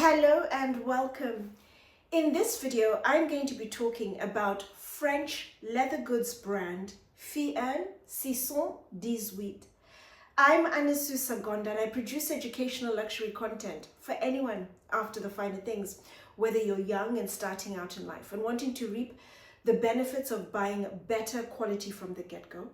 Hello and welcome. In this video, I'm going to be talking about French leather goods brand Phi1.618. I'm Anesu Sagonda and I produce educational luxury content for anyone after the finer things, whether you're young and starting out in life and wanting to reap the benefits of buying better quality from the get-go,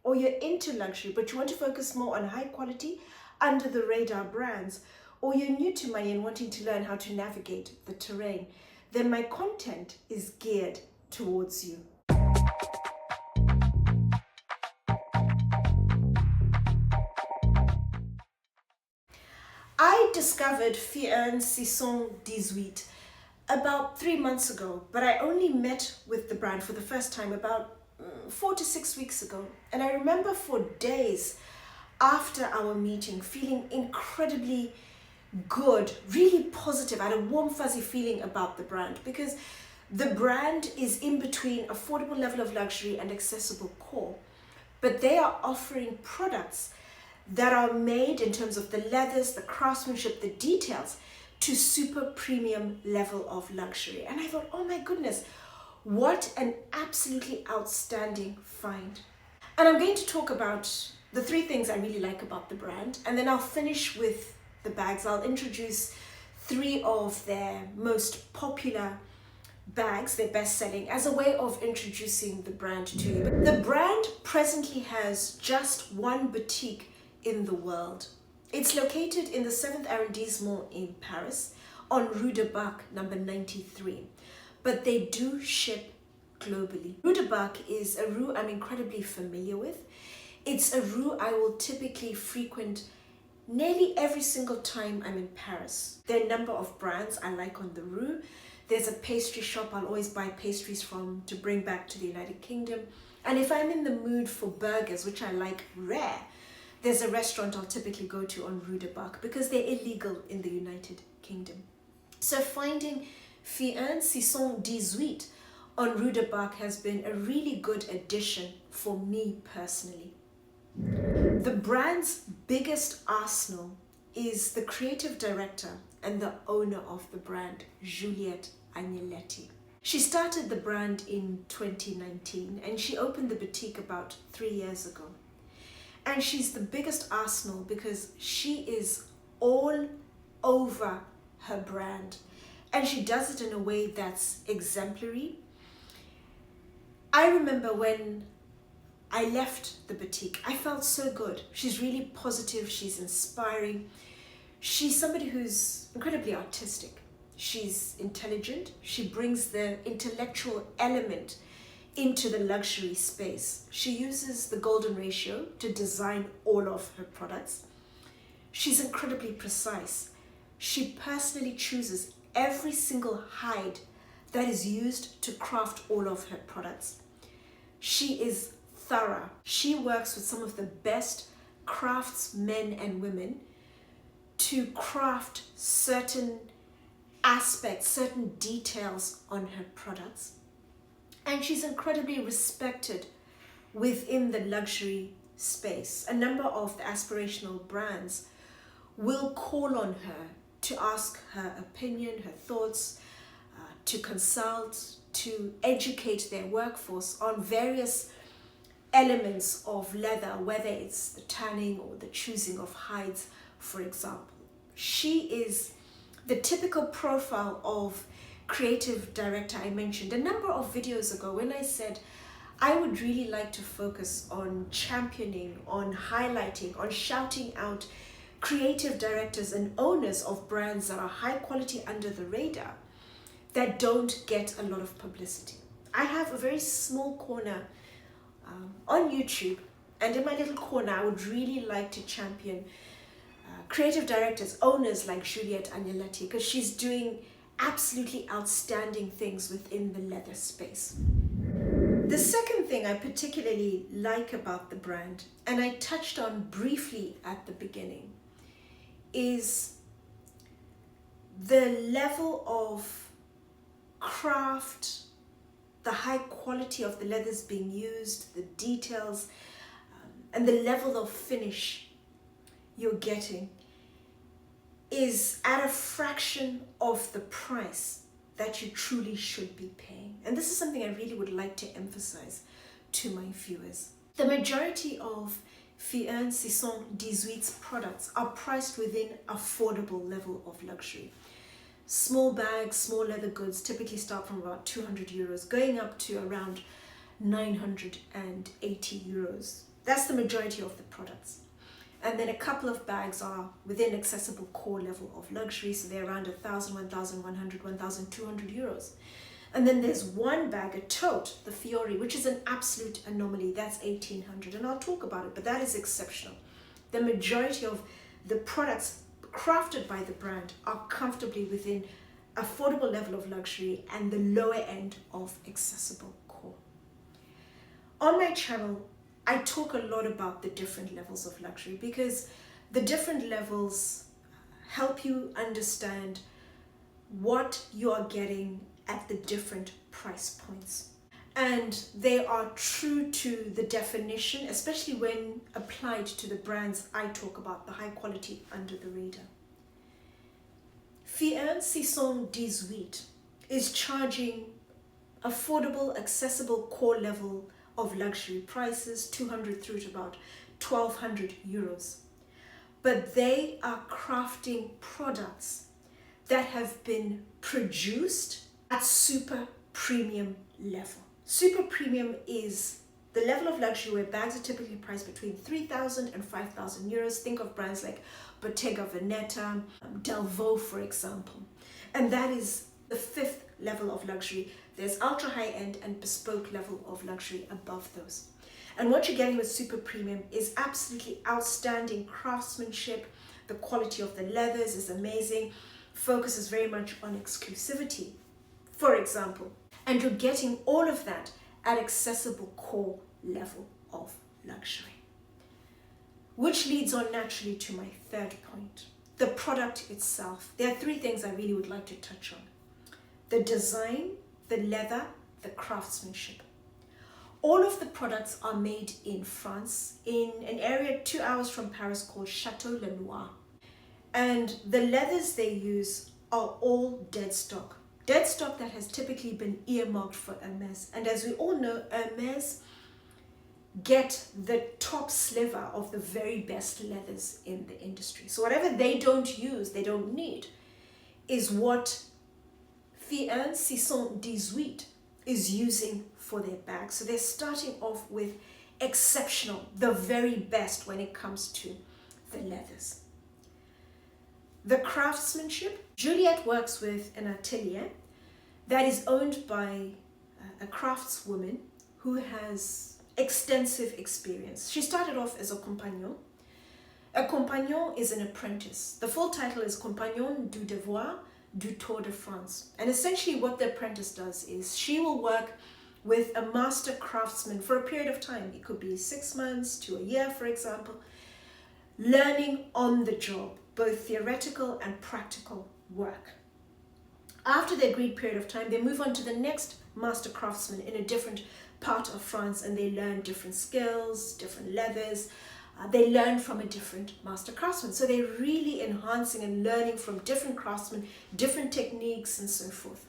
or you're into luxury but you want to focus more on high quality, under the radar brands, or you're new to money and wanting to learn how to navigate the terrain, then my content is geared towards you. I discovered Phi1.618 about 3 months ago, but I only met with the brand for the first time about 4 to 6 weeks ago. And I remember for days after our meeting feeling incredibly good, really positive. I had a warm fuzzy feeling about the brand because the brand is in between affordable level of luxury and accessible core, but they are offering products that are made in terms of the leathers, the craftsmanship, the details to super premium level of luxury. And I thought, oh my goodness, what an absolutely outstanding find. And I'm going to talk about the 3 things I really like about the brand, and then I'll finish with the bags. I'll introduce 3 of their most popular bags, their best-selling, as a way of introducing the brand to you. But the brand presently has just one boutique in the world. It's located in the 7th arrondissement in Paris on Rue de Bac, number 93. But they do ship globally. Rue de Bac is a rue I'm incredibly familiar with. It's a rue I will typically frequent nearly every single time I'm in Paris. There are a number of brands I like on the rue. There's a pastry shop I'll always buy pastries from to bring back to the United Kingdom. And if I'm in the mood for burgers, which I like rare, there's a restaurant I'll typically go to on Rue de Bac because they're illegal in the United Kingdom. So finding Phi1.618 on Rue de Bac has been a really good addition for me personally. The brand's biggest arsenal is the creative director and the owner of the brand, Juliette Angeletti. She started the brand in 2019 and she opened the boutique about 3 years ago. And she's the biggest arsenal because she is all over her brand and she does it in a way that's exemplary. I remember when I left the boutique, I felt so good. She's really positive, she's inspiring. She's somebody who's incredibly artistic. She's intelligent. She brings the intellectual element into the luxury space. She uses the golden ratio to design all of her products. She's incredibly precise. She personally chooses every single hide that is used to craft all of her products. She is thorough. She works with some of the best craftsmen and women to craft certain aspects, certain details on her products. And she's incredibly respected within the luxury space. A number of the aspirational brands will call on her to ask her opinion, her thoughts, to consult, to educate their workforce on various elements of leather, whether it's the tanning or the choosing of hides, for example. She is the typical profile of creative director I mentioned a number of videos ago when I said I would really like to focus on championing, on highlighting, on shouting out creative directors and owners of brands that are high quality under the radar that don't get a lot of publicity. I have a very small corner on YouTube, and in my little corner I would really like to champion creative directors, owners like Juliette Angeletti, because she's doing absolutely outstanding things within the leather space. The second thing I particularly like about the brand, and I touched on briefly at the beginning, is the level of craft, the high quality of the leathers being used, the details, and the level of finish you're getting. is at a fraction of the price that you truly should be paying. And this is something I really would like to emphasize to my viewers. The majority of Phi1.618's products are priced within affordable level of luxury. Small bags, small leather goods typically start from about 200 euros, going up to around 980 euros. That's the majority of the products. And then a couple of bags are within accessible core level of luxury, so they're around 1,000, 1,100, 1,200 euros. And then there's one bag, a tote, the Phiori, which is an absolute anomaly. That's 1,800, and I'll talk about it, but that is exceptional. The majority of the products crafted by the brand are comfortably within affordable level of luxury and the lower end of accessible core. On my channel, I talk a lot about the different levels of luxury because the different levels help you understand what you are getting at the different price points. And they are true to the definition, especially when applied to the brands I talk about, the high quality under the radar. Phi1.618 is charging affordable, accessible core level of luxury prices, 200 through to about 1,200 euros. But they are crafting products that have been produced at super premium level. Super premium is the level of luxury where bags are typically priced between 3,000 and 5,000 euros. Think of brands like Bottega Veneta, Delvaux, for example. And that is the fifth level of luxury. There's ultra high end and bespoke level of luxury above those. And what you're getting with super premium is absolutely outstanding craftsmanship. The quality of the leathers is amazing. Focus is very much on exclusivity, for example. And you're getting all of that at accessible core level of luxury. Which leads on naturally to my third point, the product itself. There are three things I really would like to touch on: the design, the leather, the craftsmanship. All of the products are made in France, in an area 2 hours from Paris called Château-le-Noir. And the leathers they use are all dead stock. Dead stock that has typically been earmarked for Hermès. And as we all know, Hermès get the top sliver of the very best leathers in the industry. So whatever they don't use, they don't need, is what Phi1.618 is using for their bags. So they're starting off with exceptional, the very best when it comes to the leathers. The craftsmanship, Juliette works with an atelier that is owned by a craftswoman who has extensive experience. She started off as a compagnon. A compagnon is an apprentice. The full title is Compagnon du Devoir du Tour de France. And essentially what the apprentice does is she will work with a master craftsman for a period of time. It could be 6 months to a year, for example, learning on the job, both theoretical and practical work. After the agreed period of time, they move on to the next master craftsman in a different part of France, and they learn different skills, different leathers. They learn from a different master craftsman. So they're really enhancing and learning from different craftsmen, different techniques, and so forth.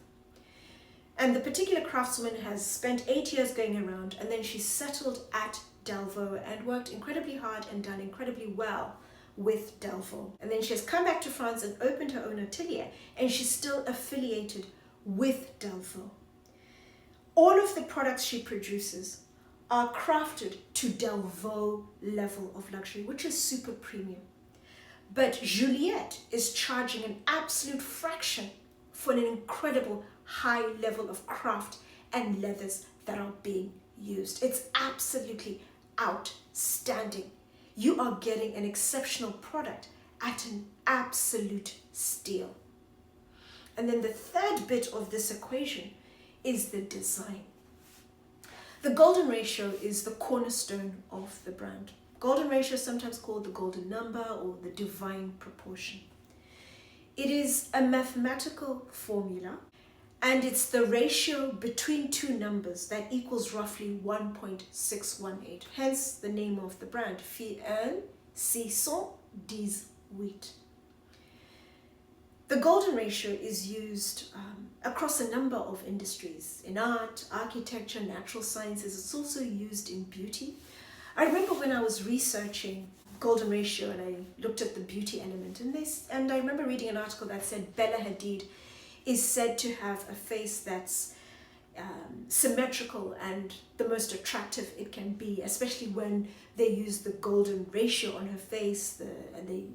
And the particular craftswoman has spent 8 years going around, and then she settled at Delvaux and worked incredibly hard and done incredibly well with Delvaux. And then she has come back to France and opened her own atelier, and she's still affiliated with Delvaux. All of the products she produces are crafted to Delvaux level of luxury, which is super premium. But Juliette is charging an absolute fraction for an incredible high level of craft and leathers that are being used. It's absolutely outstanding. You are getting an exceptional product at an absolute steal. And then the third bit of this equation is the design. The golden ratio is the cornerstone of the brand. Golden ratio is sometimes called the golden number or the divine proportion. It is a mathematical formula, and it's the ratio between two numbers that equals roughly 1.618. Hence the name of the brand, Phi1.618. The golden ratio is used across a number of industries, in art, architecture, natural sciences. It's also used in beauty. I remember when I was researching golden ratio and I looked at the beauty element, and I remember reading an article that said Bella Hadid is said to have a face that's symmetrical and the most attractive it can be, especially when they use the golden ratio on her face, and they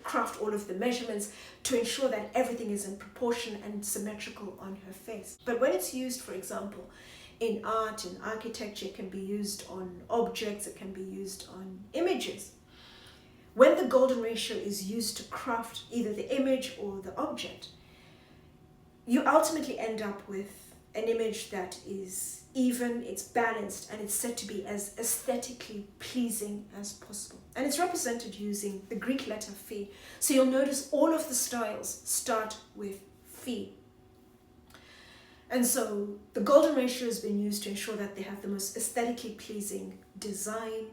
craft all of the measurements to ensure that everything is in proportion and symmetrical on her face. But when it's used, for example, in art and architecture, it can be used on objects, it can be used on images. When the golden ratio is used to craft either the image or the object, you ultimately end up with an image that is even, it's balanced, and it's said to be as aesthetically pleasing as possible. And it's represented using the Greek letter Phi. So you'll notice all of the styles start with Phi. And so the golden ratio has been used to ensure that they have the most aesthetically pleasing design.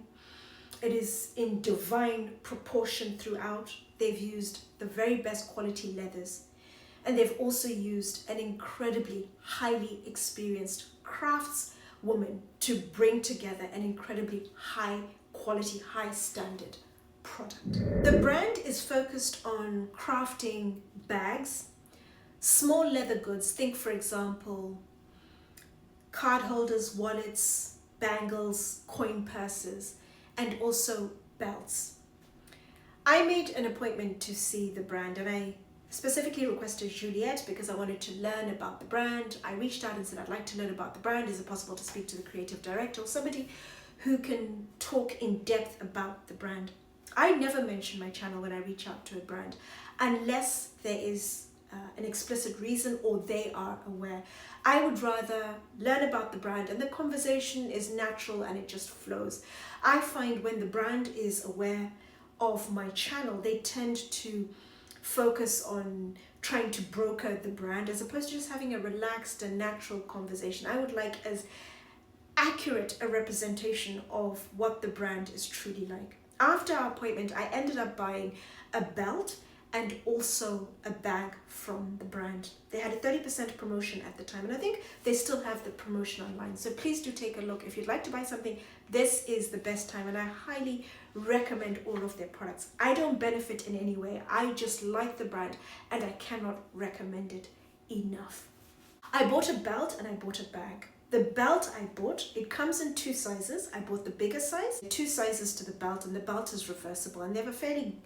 It is in divine proportion throughout. They've used the very best quality leathers. And they've also used an incredibly highly experienced craftswoman to bring together an incredibly high quality, high standard product. The brand is focused on crafting bags, small leather goods. Think, for example, card holders, wallets, bangles, coin purses, and also belts. I made an appointment to see the brand, and I specifically requested Juliette because I wanted to learn about the brand. I reached out and said, I'd like to learn about the brand. Is it possible to speak to the creative director or somebody who can talk in depth about the brand? I never mention my channel when I reach out to a brand unless there is an explicit reason or they are aware. I would rather learn about the brand and the conversation is natural and it just flows. I find when the brand is aware of my channel, they tend to focus on trying to broker the brand as opposed to just having a relaxed and natural conversation. I would like as accurate a representation of what the brand is truly like. After our appointment, I ended up buying a belt and also a bag from the brand. They had a 30% promotion at the time, and I think they still have the promotion online. So please do take a look. If you'd like to buy something, this is the best time, and I highly recommend all of their products. I don't benefit in any way. I just like the brand, and I cannot recommend it enough. I bought a belt and I bought a bag. The belt I bought, it comes in 2 sizes. I bought the bigger size, 2 sizes to the belt, and the belt is reversible, and they have a fairly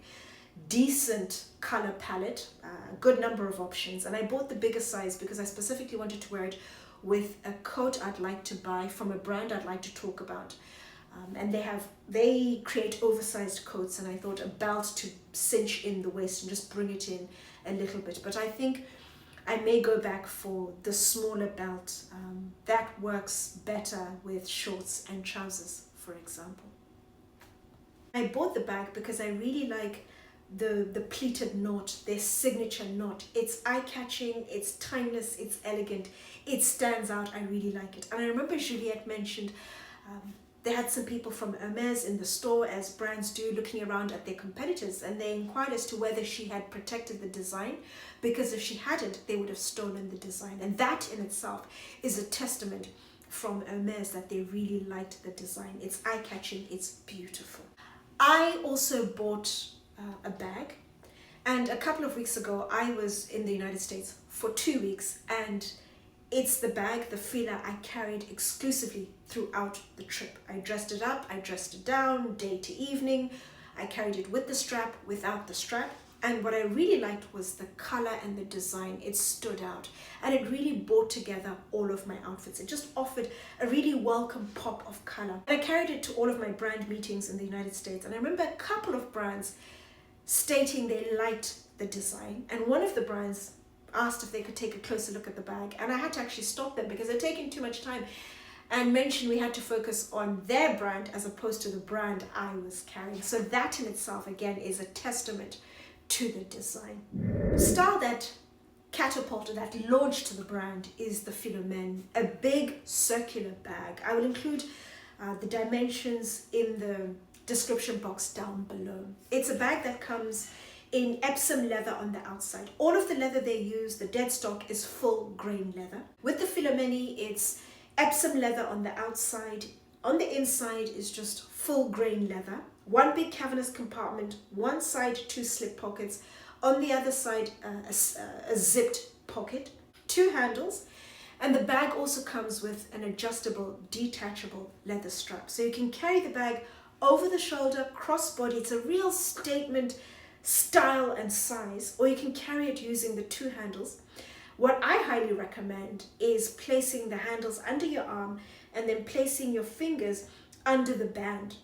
decent color palette, a good number of options. And I bought the bigger size because I specifically wanted to wear it with a coat I'd like to buy from a brand I'd like to talk about. And they create oversized coats, and I thought a belt to cinch in the waist and just bring it in a little bit. But I think I may go back for the smaller belt. That works better with shorts and trousers, for example. I bought the bag because I really like the pleated knot, their signature knot. It's eye-catching, it's timeless, it's elegant, it stands out. I really like it. And I remember Juliette mentioned they had some people from Hermès in the store, as brands do, looking around at their competitors, and they inquired as to whether she had protected the design, because if she hadn't, they would have stolen the design. And that in itself is a testament from Hermès that they really liked the design. It's eye-catching, it's beautiful. I also bought a bag, and a couple of weeks ago I was in the United States for 2 weeks, and it's the bag, the Phila, I carried exclusively throughout the trip. I dressed it up, I dressed it down, day to evening. I carried it with the strap, without the strap. And what I really liked was the color and the design. It stood out, and it really brought together all of my outfits. It just offered a really welcome pop of color. And I carried it to all of my brand meetings in the United States. And I remember a couple of brands stating they liked the design. And one of the brands asked if they could take a closer look at the bag. And I had to actually stop them because they're taking too much time, and mentioned we had to focus on their brand as opposed to the brand I was carrying. So that in itself, again, is a testament to the design. The style that catapulted, that launched the brand, is the Philomène, a big circular bag. I will include the dimensions in the description box down below. It's a bag that comes in Epsom leather on the outside. All of the leather they use, the dead stock, is full grain leather. With the Philomène, it's Epsom leather on the outside. On the inside is just full grain leather. One big cavernous compartment, one side 2 slip pockets, on the other side a zipped pocket, 2 handles, and the bag also comes with an adjustable, detachable leather strap. So you can carry the bag over the shoulder, crossbody. It's a real statement style and size, or you can carry it using the 2 handles. What I highly recommend is placing the handles under your arm and then placing your fingers under the band.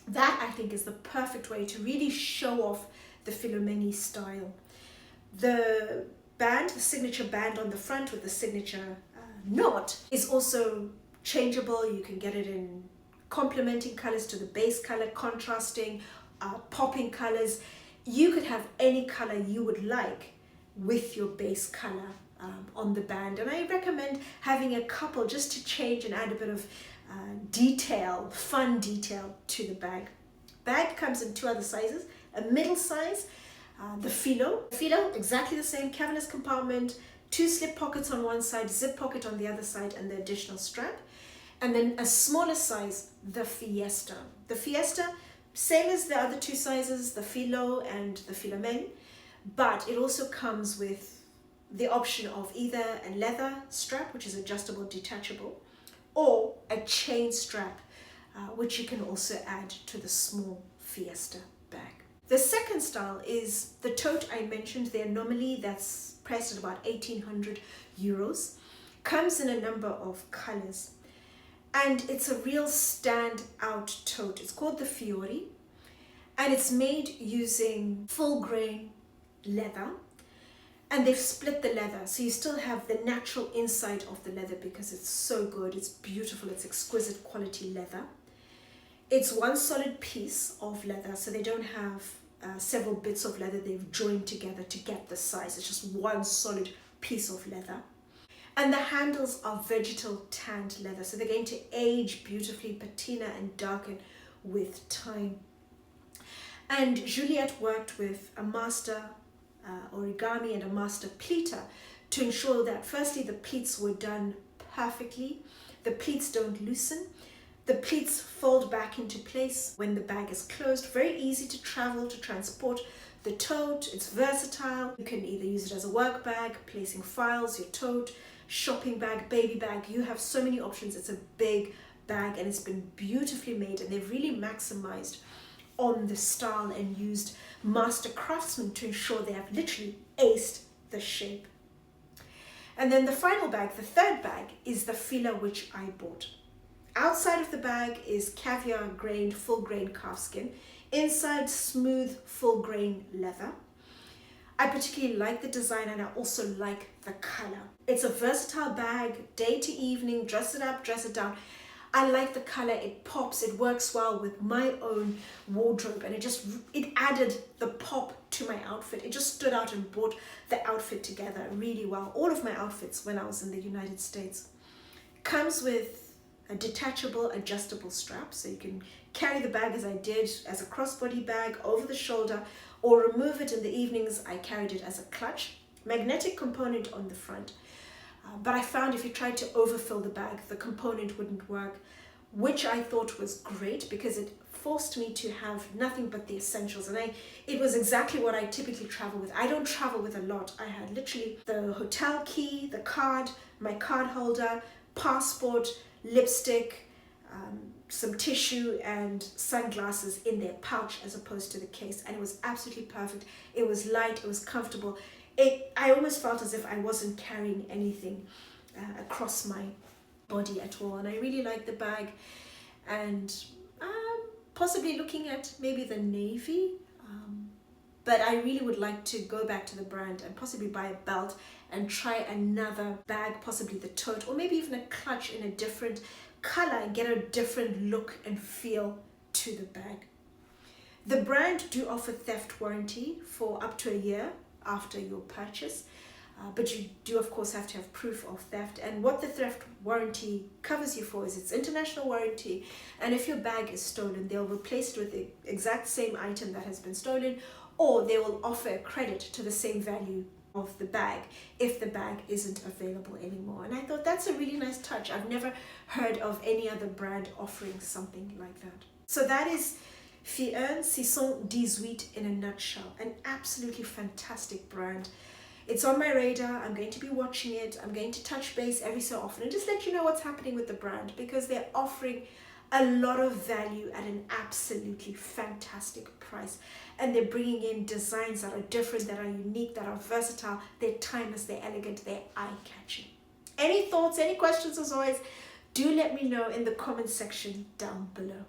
That, I think, is the perfect way to really show off the Philomène style. The band, the signature band on the front with the signature knot, is also changeable. You can get it in complementing colors to the base color, contrasting, popping colors. You could have any color you would like with your base color on the band. And I recommend having a couple just to change and add a bit of detail, fun detail to the bag. Bag comes in 2 other sizes, a middle size, the Philo. Philo, exactly the same, cavernous compartment, 2 slip pockets on one side, zip pocket on the other side, and the additional strap. And then a smaller size, the Phiesta. The Phiesta, same as the other 2 sizes, the Philo and the Philomène, but it also comes with the option of either a leather strap, which is adjustable, detachable, or a chain strap, which you can also add to the small Phiesta bag. The second style is the tote I mentioned there. Normally that's priced at about 1,800 euros. Comes in a number of colors. And it's a real stand-out tote. It's called the Phiori. And it's made using full grain leather. And they've split the leather, so you still have the natural inside of the leather because it's so good, it's beautiful, it's exquisite quality leather. It's one solid piece of leather, so they don't have several bits of leather they've joined together to get the size. It's just one solid piece of leather. And the handles are vegetal tanned leather, so they're going to age beautifully, patina and darken with time. And Juliette worked with a master origami and a master pleater to ensure that firstly the pleats were done perfectly, the pleats don't loosen, the pleats fold back into place when the bag is closed. Very easy to travel, to transport the tote. It's versatile. You can either use it as a work bag, placing files, your tote, shopping bag, baby bag. You have so many options. It's a big bag and it's been beautifully made, and they've really maximized on the style and used master craftsmen to ensure they have literally aced the shape. And then the final bag, the third bag, is the Phila, which I bought. Outside of the bag is caviar grained, full grain calfskin. Inside, smooth, full grain leather. I particularly like the design and I also like the color. It's a versatile bag, day to evening, dress it up, dress it down. I like the color, it pops, it works well with my own wardrobe, and it added the pop to my outfit. It just stood out and brought the outfit together really well. All of my outfits when I was in the United States. Comes with a detachable, adjustable strap, so you can carry the bag as I did, as a crossbody bag over the shoulder, or remove it in the evenings. I carried it as a clutch. Magnetic component on the front. But I found if you tried to overfill the bag, the component wouldn't work, which I thought was great because it forced me to have nothing but the essentials. And it was exactly what I typically travel with. I don't travel with a lot. I had literally the hotel key, the card, my card holder, passport, lipstick, some tissue and sunglasses in their pouch as opposed to the case. And it was absolutely perfect. It was light, it was comfortable. I almost felt as if I wasn't carrying anything across my body at all. And I really like the bag, and possibly looking at maybe the navy, but I really would like to go back to the brand and possibly buy a belt and try another bag, possibly the tote, or maybe even a clutch in a different color and get a different look and feel to the bag. The brand do offer theft warranty for up to a year after your purchase, but you do of course have to have proof of theft. And what the theft warranty covers you for is its international warranty, and if your bag is stolen, they'll replace it with the exact same item that has been stolen, or they will offer a credit to the same value of the bag if the bag isn't available anymore. And I thought that's a really nice touch. I've never heard of any other brand offering something like that. So that is Phi1.618 in a nutshell. An absolutely fantastic brand. It's on my radar. I'm going to be watching it. I'm going to touch base every so often and just let you know what's happening with the brand, because they're offering a lot of value at an absolutely fantastic price. And they're bringing in designs that are different, that are unique, that are versatile. They're timeless, they're elegant, they're eye-catching. Any thoughts, any questions, as always, do let me know in the comment section down below.